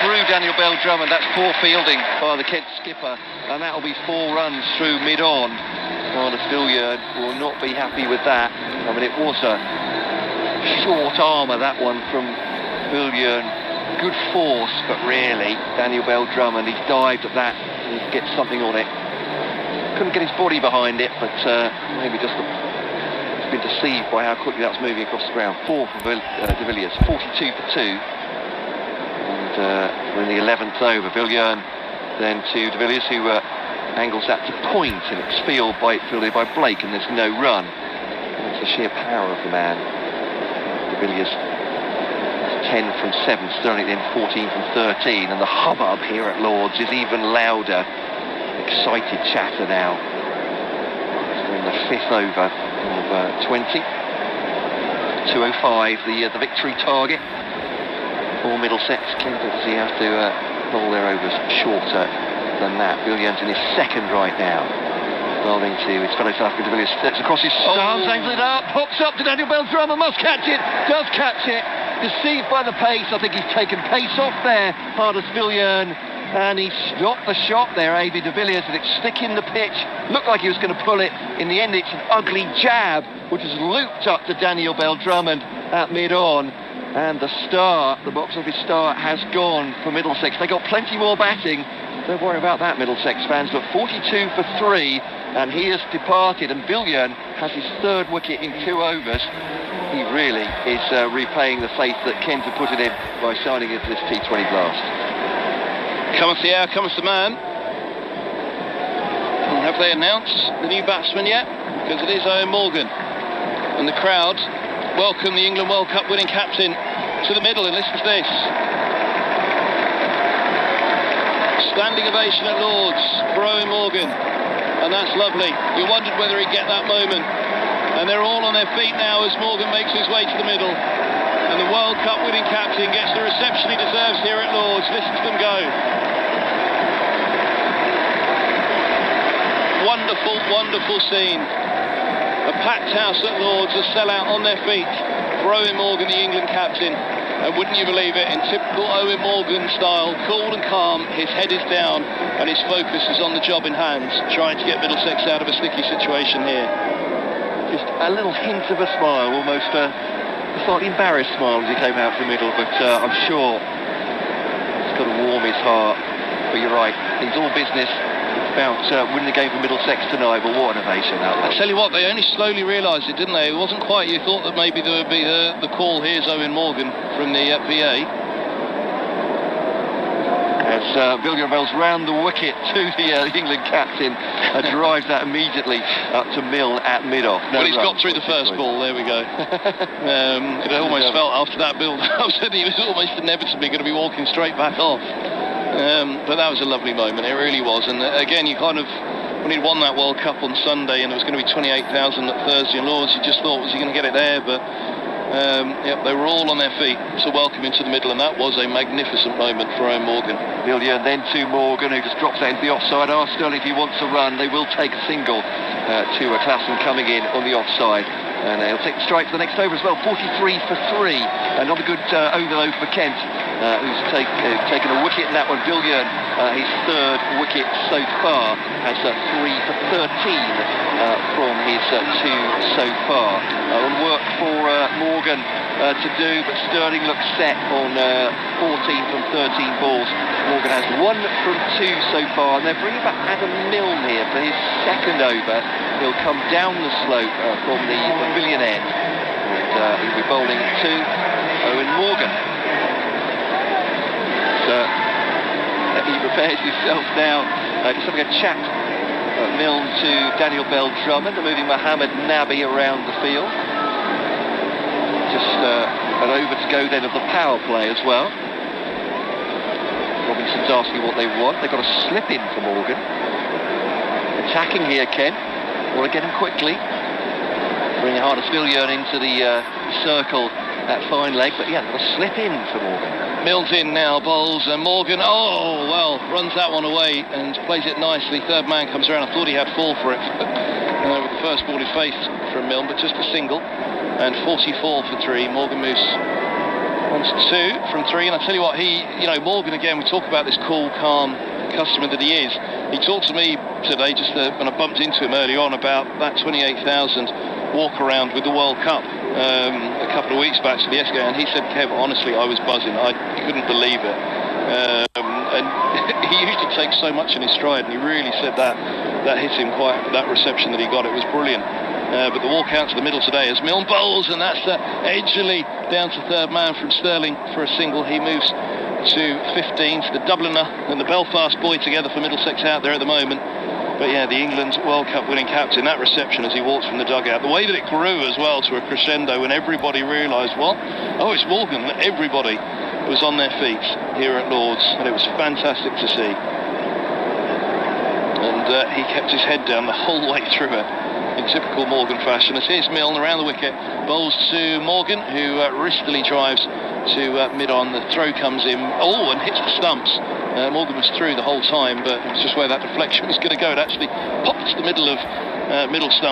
through Daniel Bell-Drummond. That's poor fielding by the Kent skipper, and that'll be 4 runs through mid-on. Villiers will not be happy with that. I mean, it was a short armour, that one from Villiers. Good force, but really, Daniel Bell-Drummond, he's dived at that and he gets something on it. Couldn't get his body behind it, but maybe just he's been deceived by how quickly that was moving across the ground. 4 for de Villiers, 42 for 2. And we're in the 11th over. Villiers then to de Villiers, who angles that to point, and it's fielded by Blake, and there's no run. That's the sheer power of the man. De Villiers 10 from 7, Sterling then 14 from 13, and the hubbub here at Lords is even louder. Excited chatter now. So in the 5th over of 20. 2:05, the victory target for Middlesex. Kent obviously have to bowl their overs shorter than that. Villiers in his 2nd right now. Bowling to his fellow South African. De Villiers steps across his stance, angles it up, pops up to Daniel Bell-Drummond, must catch it, does catch it. Deceived by the pace. I think he's taken pace off there, Hardus Villiers, and he stopped the shot there, A.B. de Villiers, and it's sticking the pitch. Looked like he was going to pull it. In the end, it's an ugly jab, which has looped up to Daniel Bell-Drummond at mid-on. And the box office star has gone for Middlesex. They got plenty more batting. Don't worry about that, Middlesex fans. But 42 for 3, and he has departed. And Villiers has his 3rd wicket in 2 overs. He really is repaying the faith that Kent had put it in by signing into this T20 blast. Cometh the hour, cometh the man. And have they announced the new batsman yet? Because it is Owen Morgan. And the crowd welcome the England World Cup winning captain to the middle, and listen to this. Standing ovation at Lords for Owen Morgan. And that's lovely. You wondered whether he'd get that moment. And they're all on their feet now as Morgan makes his way to the middle. And the World Cup winning captain gets the reception he deserves here at Lords. Listen to them go. Wonderful, wonderful scene. A packed house at Lords, a sellout on their feet for Owen Morgan, the England captain. And wouldn't you believe it, in typical Owen Morgan style, cool and calm, his head is down and his focus is on the job in hand, trying to get Middlesex out of a sticky situation here. Just a little hint of a smile, almost a slightly embarrassed smile as he came out from the middle, but I'm sure it's got to warm his heart. But you're right, he's all business about winning the game for Middlesex tonight, but what an ovation that was. I tell you what, they only slowly realised it, didn't they? It wasn't quite, you thought that maybe there would be the call, here's Owen Morgan from the VA. As Villiers rolls round the wicket to the England captain, drives that immediately up to Mill at mid-off. No, well, he's got through the first ball, there we go. It almost felt after that build-up that he was almost inevitably going to be walking straight back off. But that was a lovely moment, it really was. And again, you kind of, when he'd won that World Cup on Sunday and there was going to be 28,000 at Thursday in Lords, you just thought, was he going to get it there? But yep, they were all on their feet to welcome him to the middle, and that was a magnificent moment for Owen Morgan. Villiers then to Morgan, who just drops that into the offside. Asked Sterling if he wants to run. They will take a single to a Klassen coming in on the offside. And he'll take the strike for the next over as well, 43 for 3. Another good over though for Kent, who's taken a wicket in that one. Villiers, his 3rd wicket so far, has 3 for 13 from his 2 so far. Work for Morgan to do, but Sterling looks set on 14 from 13 balls. Morgan has 1 from 2 so far, and they're bringing back Adam Milne here for his 2nd over. He'll come down the slope from the pavilion end, and he'll be bowling to Owen Morgan. So he prepares himself now, just having a chat. Milne to Daniel Bell-Drummond, moving Mohammed Nabi around the field. Just an over to go then of the power play as well. Robinson's asking what they want. They've got a slip in for Morgan. Attacking here, Ken. Want to get him quickly. Bring Hardus Villiers into the circle at fine leg, but yeah, they've got a slip in for Morgan. Mills in now, bowls, and Morgan, oh, well, runs that one away and plays it nicely. 3rd man comes around. I thought he had 4 for it. With the first ball he faced from Milne, but just a single. And 44 for 3. Morgan moves 1-2 from 3, and I tell you what, Morgan again, we talk about this cool, calm customer that he is. He talked to me today, just when I bumped into him earlier on, about that 28,000 walk around with the World Cup a couple of weeks back to the Esca, and he said, Kev, honestly, I was buzzing. I couldn't believe it. And he usually takes so much in his stride, and he really said that hit him quite, that reception that he got, it was brilliant. But the walk out to the middle today as Milne bowls, and that's edgily down to third man from Sterling for a single. He moves to 15, the Dubliner and the Belfast boy together for Middlesex out there at the moment. But yeah, the England World Cup winning captain, that reception as he walks from the dugout, the way that it grew as well to a crescendo when everybody realised, what? Oh, it's Morgan. Everybody was on their feet here at Lord's, and it was fantastic to see. And he kept his head down the whole way through it, in typical Morgan fashion. As here's Milne around the wicket, bowls to Morgan, who wristily drives to mid-on. The throw comes in, and hits the stumps. Morgan was through the whole time, but it was just where that deflection was going to go. It actually popped to the middle of middle stump.